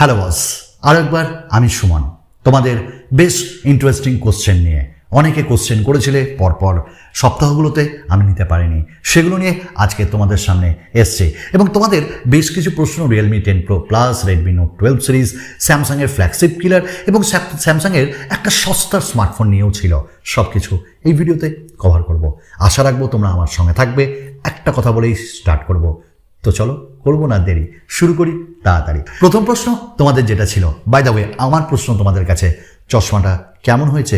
Hello boss, আর একবার আমি সুমন তোমাদের বেশ ইন্টারেস্টিং কোশ্চেন নিয়ে অনেকে কোশ্চেন করেছিলে পরপর সপ্তাহগুলোতে আমি নিতে পারিনি, সেগুলো নিয়ে আজকে তোমাদের সামনে এসছে এবং তোমাদের বেশ কিছু প্রশ্ন Realme 10 pro plus, Redmi note 12 series, স্যামসাংয়ের ফ্ল্যাগশিপ কিলার এবং স্যামসাংয়ের একটা সস্তার স্মার্টফোন নিয়েও ছিল। সব কিছু এই ভিডিওতে কভার করব। আশা রাখবো তোমরা আমার সঙ্গে থাকবে। একটা কথা বলেই স্টার্ট করব, তো চলো করবো না দেরি, শুরু করি তাড়াতাড়ি। প্রথম প্রশ্ন তোমাদের যেটা ছিল, বাই দ্য ওয়ে আমার প্রশ্ন তোমাদের কাছে, চশমাটা কেমন হয়েছে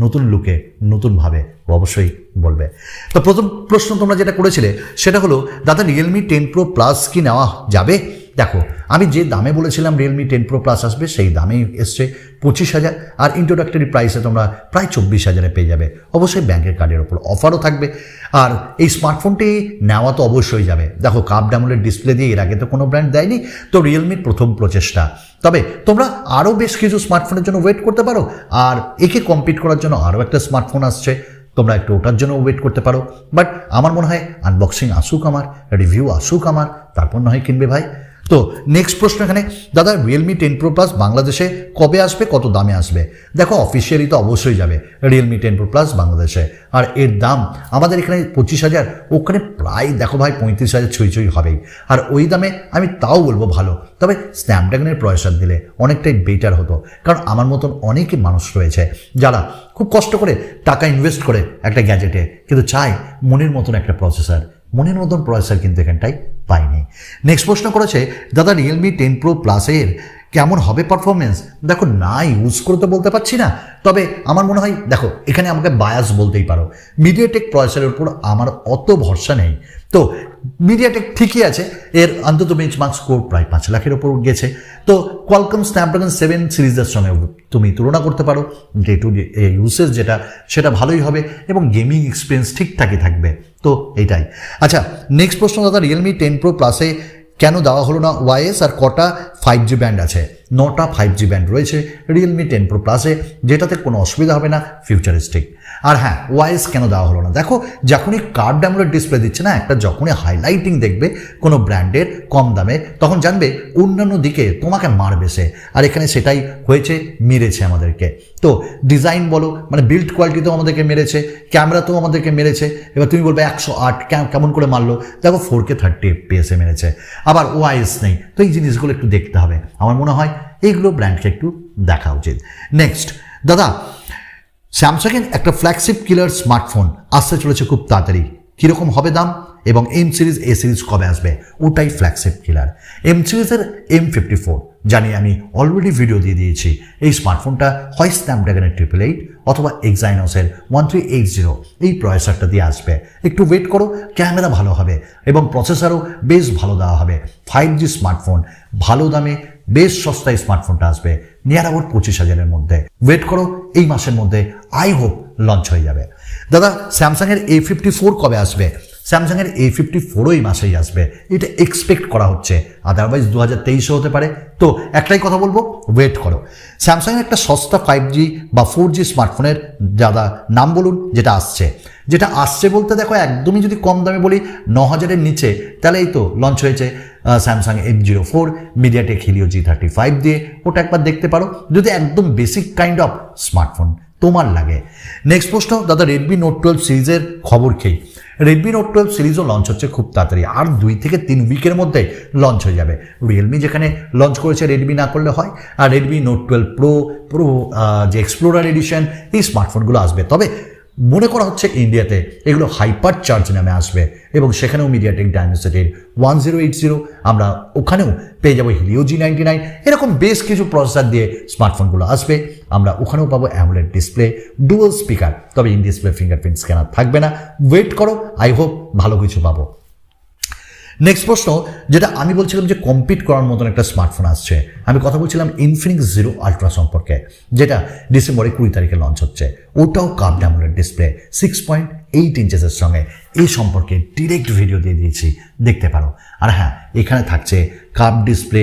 নতুন লুকে নতুনভাবে অবশ্যই বলবে। তো প্রথম প্রশ্ন তোমরা যেটা করেছিলে সেটা হলো, দাদা রিয়েলমি 10 প্রো প্লাস কি নেওয়া যাবে? দেখো, আমি যে দামে বলেছিলাম রিয়েলমি 10 প্রো প্লাস আসবে সেই দামেই এসছে 25,000, আর ইন্ট্রোডাক্টরি প্রাইসে তোমরা প্রায় 24,000-এ পেয়ে যাবে। অবশ্যই ব্যাংকের কার্ডের ওপর অফারও থাকবে। আর এই স্মার্টফোনটি নেওয়া তো অবশ্যই যাবে। দেখো, কার্ভ অ্যামোলেড ডিসপ্লে দিয়ে এর আগে তো কোনো ব্র্যান্ড দেয়নি, তো রিয়েলমির প্রথম প্রচেষ্টা। তবে তোমরা আরও বেশ কিছু স্মার্টফোনের জন্য ওয়েট করতে পারো, আর একে কম্পিট করার জন্য আরও একটা স্মার্টফোন আসছে, তোমরা একটু ওটার জন্য ওয়েট করতে পারো। বাট আমার মনে হয় আনবক্সিং আসুক, আমার রিভিউ আসুক আমার, তারপর না হয় কিনবে ভাই। তো নেক্সট প্রশ্ন এখানে, দাদা রিয়েলমি 10 প্রো প্লাস বাংলাদেশে কবে আসবে, কত দামে আসবে? দেখো, অফিসিয়ালি তো অবশ্যই যাবে রিয়েলমি 10 প্রো প্লাস বাংলাদেশে, আর এর দাম আমাদের এখানে 25,000, ওখানে প্রায় দেখো ভাই 35,000 ছুঁই হবেই। আর ওই দামে আমি তাও বলবো ভালো, তবে স্ন্যাপড্রাগনের প্রসেসর দিলে অনেকটাই বেটার হতো। কারণ আমার মতন অনেকই মানুষ রয়েছে যারা খুব কষ্ট করে টাকা ইনভেস্ট করে একটা গ্যাজেটে, কিন্তু চায় মনের মতন একটা প্রসেসর। মনের মতন প্রসেসর কিন্তু এখানটাই পাইনি। নেক্সট প্রশ্ন করেছে, দাদা রিয়েলমি 10 প্রো প্লাসের কেমন হবে পারফরমেন্স? দেখো, না ইউজ করে তো বলতে পারছি না, তবে আমার মনে হয়, দেখো এখানে আমাকে বায়াস বলতেই পারো, মিডিয়াটেক প্রসেসরের উপর আমার অত ভরসা নেই। তো মিডিয়াটেক ঠিকই আছে, এর অন্তত বেঞ্চমার্ক স্কোর প্রায় 5 লাখের ওপর গেছে। তো কোয়ালকম স্ন্যাপড্রাগন 7 সিরিজের সঙ্গে তুমি তুলনা করতে পারো। ডে টু ডে ইউসেজ যেটা, সেটা ভালোই হবে এবং গেমিং এক্সপিরিয়েন্স ঠিকঠাকই থাকবে। তো এইটাই। আচ্ছা, নেক্সট প্রশ্ন, দাদা রিয়েলমি 10 প্রো প্লাসে কেন দেওয়া হলো না ওয়াইএস, আর কটা 5G ব্যান্ড আছে? 9টা 5G ব্যান্ড রয়েছে রিয়েলমি 10 প্রো প্লাসে, যেটাতে কোনো অসুবিধা হবে না, ফিউচারিস্টিক। আর হ্যাঁ, ওয়াইএস কেন দেওয়া হলো না? দেখো, যখনই কার্ভ অ্যামোলেড ডিসপ্লে দিচ্ছে না, একটা যখনই হাইলাইটিং দেখবে কোনো ব্র্যান্ডের কম দামে, তখন জানবে অন্যান্য দিকে তোমাকে মারবে সে, আর এখানে সেটাই হয়েছে, মেরেছে আমাদেরকে। তো ডিজাইন বলো, মানে বিল্ড কোয়ালিটিতেও আমাদেরকে মেরেছে, ক্যামেরাতেও আমাদেরকে মেরেছে। এবার তুমি বলবে 108 কেমন করে মারলো? দেখো, 4K 30 FPS মেরেছে, আবার ওয়াইএস নেই। তো এই জিনিসগুলো একটু দেখতে হবে। আমার মনে হয় এইগুলো ব্র্যান্ডকে একটু দেখা উচিত। নেক্সট, দাদা স্যামসাংয়ের একটা ফ্ল্যাগশিপ কিলার স্মার্টফোন আসতে চলেছে খুব তাড়াতাড়ি, কীরকম হবে দাম? এবং এম সিরিজ, এ সিরিজ কবে আসবে? ওটাই ফ্ল্যাগশিপ কিলার। এম সিরিজের M54 জানি, আমি অলরেডি ভিডিও দিয়ে দিয়েছি। এই স্মার্টফোনটা হয় স্ন্যাপড্রাগনের 888 অথবা এক্সাইনোসের 1380 এই প্রসেসরটা দিয়ে আসবে। একটু ওয়েট করো, ক্যামেরা ভালো হবে এবং প্রসেসরও বেশ ভালো দেওয়া হবে। 5G স্মার্টফোন, ভালো দামে বেশ সস্তায় স্মার্টফোনটা আসবে নিয়ার অ্যাবাউট 25,000-এর মধ্যে। ওয়েট করো, এই মাসের মধ্যে আই হোপ লঞ্চ হয়ে যাবে। দাদা স্যামসাংয়ের A54 কবে আসবে? স্যামসাংয়ের A54 এই মাসেই আসবে, এটা এক্সপেক্ট করা হচ্ছে, আদারওয়াইজ 2023 হতে পারে। তো একটাই কথা বলবো, ওয়েট করো। স্যামসাংয়ের একটা সস্তা 5G বা 4G স্মার্টফোনের দাদা নাম বলুন যেটা আসছে বলতে, দেখো একদমই যদি কম দামে বলি 9,000-এর নিচে, তাহলে এই তো লঞ্চ হয়েছে Samsung M04 MediaTek Helio G35 দিয়ে, ওটা একবার দেখতে পারো যদি একদম বেসিক কাইন্ড অফ স্মার্টফোন তোমার লাগে। নেক্সট প্রশ্ন, দাদা রেডমি নোট 12 সিরিজের খবর খেয়ে? রেডমি নোট 12 সিরিজও লঞ্চ হচ্ছে খুব তাড়াতাড়ি, আর 2 থেকে 3 উইকের মধ্যে লঞ্চ হয়ে যাবে। রিয়েলমি যেখানে লঞ্চ করেছে রেডমি না করলে হয়, আর রেডমি নোট 12 প্রো যে এক্সপ্লোরার এডিশন, এই স্মার্টফোনগুলো আসবে। তবে মনে করা হচ্ছে ইন্ডিয়াতে এগুলো হাইপার চার্জ নামে আসবে এবং সেখানেও মিডিয়াটেক ডাইমেনসিটির 1080, আমরা ওখানেও পেয়ে যাবো হিলিও G99, এরকম বেশ কিছু প্রসেসর দিয়ে স্মার্টফোনগুলো আসবে। আমরা ওখানেও পাবো অ্যামোলেড ডিসপ্লে, ডুয়াল স্পিকার, তবে ইন ডিসপ্লে ফিঙ্গারপ্রিন্ট স্ক্যানার থাকবে না। ওয়েট করো, আই হোপ ভালো কিছু পাবো। নেক্সট প্রশ্ন, যেটা আমি বলছিলাম যে কম্পিট করার মতন একটা স্মার্টফোন আসছে, আমি কথা বলছিলাম ইনফিনিক্স জিরো আলট্রা সম্পর্কে, যেটা ডিসেম্বরের 20 তারিখে লঞ্চ হচ্ছে। ওটাও কার্ভ অ্যামোলেড ডিসপ্লে 6.8 ইঞ্চেসের সঙ্গে, এই সম্পর্কে ডিরেক্ট ভিডিও দিয়ে দিয়েছি, দেখতে পারো। আর হ্যাঁ, এখানে থাকছে কার্ভ ডিসপ্লে,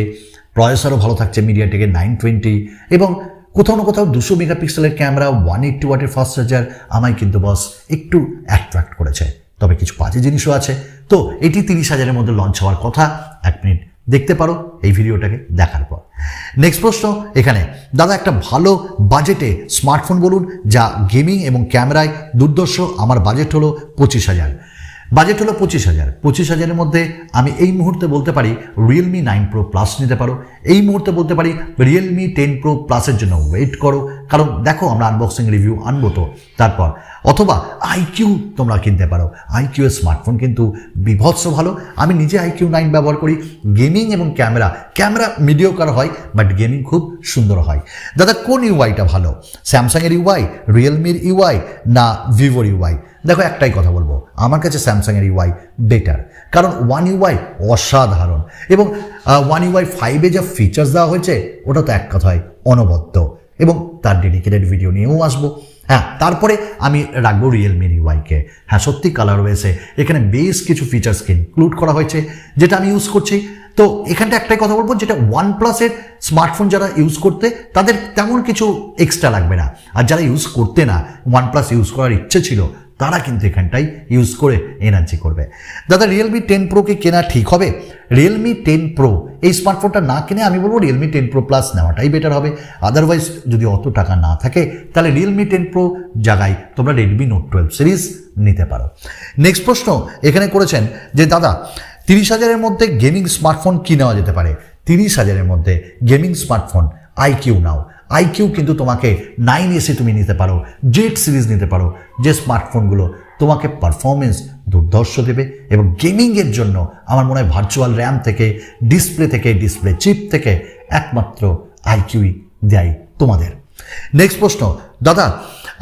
প্রসেসরও ভালো থাকছে মিডিয়াটেকের 920, এবং কোথাও না কোথাও 200 মেগাপিক্সেলের ক্যামেরা, 180 ওয়াটের ফাস্ট চার্জার আমায় কিন্তু বস একটু অ্যাট্রাক্ট করেছে। তবে কিছু বাজে জিনিসও আছে। তো এটি 30,000-এর মধ্যে লঞ্চ হওয়ার কথা। 1 মিনিট দেখতে পারো এই ভিডিওটাকে দেখার পর। নেক্সট প্রশ্ন এখানে, দাদা একটা ভালো বাজেটে স্মার্টফোন বলুন যা গেমিং এবং ক্যামেরায় দুর্ধর্ষ। আমার বাজেট হলো 25,000। বাজেট হলো 25,000। 25,000-এর মধ্যে আমি এই মুহূর্তে বলতে পারি Realme 9 Pro Plus নিতে পারো। এই মুহূর্তে বলতে পারি Realme 10 Pro Plus-এর জন্য ওয়েট করো, কারণ দেখো আমরা আনবক্সিং রিভিউ আনবো তো তারপর। অথবা IQ তোমরা কিনতে পারো। IQ এর স্মার্টফোন কিন্তু বিভৎস ভালো। আমি নিজে IQ 9 ব্যবহার করি। গেমিং এবং ক্যামেরা মিডিওকার হয়, বাট গেমিং খুব সুন্দর হয়। দাদা কোন ইউআইটা ভালো, স্যামসাংয়ের ইউআই, রিয়েলমির ইউআই না ভিভোর ইউআই? দেখো একটাই কথা বলবো, আমার কাছে স্যামসাংয়ের ইউআই বেটার, কারণ ওয়ান ইউআই অসাধারণ এবং ওয়ান ইউআই 5-এ যা ফিচার্স দেওয়া হয়েছে ওটা তো এক কথায় অনবদ্য, এবং তার ডেডিকেটেড ভিডিও নিয়েও আসবো। হ্যাঁ, তারপরে আমি রাখবো রিয়েলমির ইউআইকে। হ্যাঁ, সত্যি কালার রয়েছে, এখানে বেশ কিছু ফিচার্সকে ইনক্লুড করা হয়েছে যেটা আমি ইউজ করছি। তো এখানটা একটাই কথা বলবো, যেটা OnePlus-এর স্মার্টফোন যারা ইউজ করতে তাদের তেমন কিছু এক্সট্রা লাগবে না, আর যারা ইউজ করতে না, OnePlus ইউজ করার ইচ্ছে ছিল, তারা কিন্তু এখানটাই ইউজ করে এনার্জি করবে। দাদা Realme 10 Pro কি কেনা ঠিক হবে? Realme 10 Pro এই স্মার্টফোনটা না কিনে আমি বলবো Realme 10 Pro Plus নেওয়াটাই বেটার হবে। আদারওয়াইজ যদি অত টাকা না থাকে তাহলে Realme 10 Pro জায়গায় তোমরা Redmi Note 12 সিরিজ নিতে পারো। নেক্সট প্রশ্ন এখানে করেছেন যে দাদা 30,000-এর মধ্যে গেমিং স্মার্টফোন কি নেওয়া যেতে পারে? 30,000-এর মধ্যে গেমিং স্মার্টফোন IQ নাও। IQ কিন্তু তোমাকে 9S তুমি নিতে পারো, জেড সিরিজ নিতে পারো, যে স্মার্টফোনগুলো তোমাকে পারফরমেন্স দুর্ধর্ষ দেবে এবং গেমিংয়ের জন্য আমার মনে হয় ভার্চুয়াল র্যাম থেকে, ডিসপ্লে চিপ থেকে একমাত্র IQই দেয় তোমাদের। নেক্সট প্রশ্ন, দাদা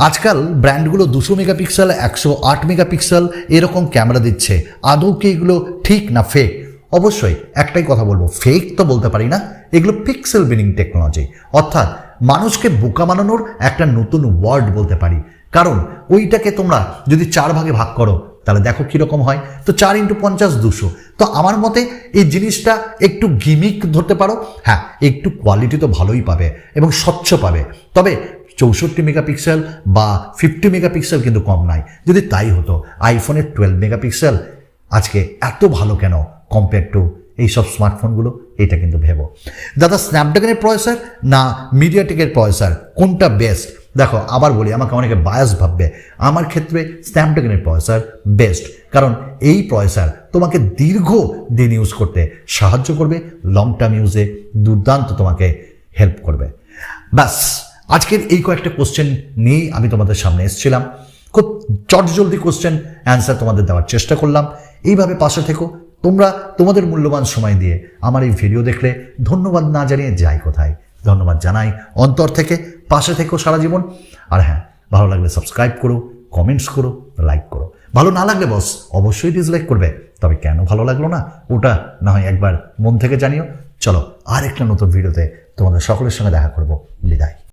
আজকাল ব্র্যান্ডগুলো 200 মেগাপিক্সেল, 108 মেগাপিক্সেল এরকম ক্যামেরা দিচ্ছে, আদৌ কি এগুলো ঠিক না ফেক? অবশ্যই একটাই কথা বলবো, ফেক তো বলতে পারি না, এগুলো পিক্সেল বিনিং টেকনোলজি, অর্থাৎ মানুষকে বোকা বানানোর একটা নতুন ওয়ার্ড বলতে পারি। কারণ ওইটাকে তোমরা যদি 4 ভাগে ভাগ করো তাহলে দেখো কীরকম হয়। তো 4 × 50 200। তো আমার মতে এই জিনিসটা একটু গিমিক ধরতে পারো। হ্যাঁ, একটু কোয়ালিটি তো ভালোই পাবে এবং স্বচ্ছ পাবে, তবে 64 মেগাপিক্সেল বা 50 মেগাপিক্সেল কিন্তু কম নাই। যদি তাই হতো, আইফোনের 12 মেগাপিক্সেল আজকে এত ভালো কেন কম্পেয়ার টু এইসব স্মার্টফোনগুলো? এটা কিন্তু ভেবো। দাদা স্ন্যাপড্রাগনের প্রসেসর না মিডিয়াটেকের প্রসেসর কোনটা বেস্ট? দেখো আবার বলি, আমাকে অনেকে বায়াস ভাববে, আমার ক্ষেত্রে স্ন্যাপড্রাগনের প্রসেসর বেস্ট, কারণ এই প্রসেসর তোমাকে দীর্ঘ দিন ইউজ করতে সাহায্য করবে, লং টার্ম ইউজে দুর্দান্ত তোমাকে হেল্প করবে। ব্যাস, আজকের এই কয়েকটা কোশ্চেন নিয়েই আমি তোমাদের সামনে এসেছিলাম। খুব চটজলদি কোশ্চেন অ্যান্সার তোমাদের দেওয়ার চেষ্টা করলাম। এইভাবে পাশে থেকো, তোমরা তোমাদের মূল্যবান সময় দিয়ে আমার এই ভিডিও দেখলে ধন্যবাদ না জানিয়ে যাই কোথায়। ধন্যবাদ জানাই অন্তর থেকে, পাশে থেকো সারা জীবন। আর হ্যাঁ, ভালো লাগলে সাবস্ক্রাইব করো, কমেন্টস করো, লাইক করো। ভালো না লাগলে বস অবশ্যই ডিসলাইক করবে, তবে কেন ভালো লাগলো না ওটা না হয় একবার মন থেকে জানিও। চলো আর একটা নতুন ভিডিওতে তোমাদের সকলের সঙ্গে দেখা করবো। বিদায়।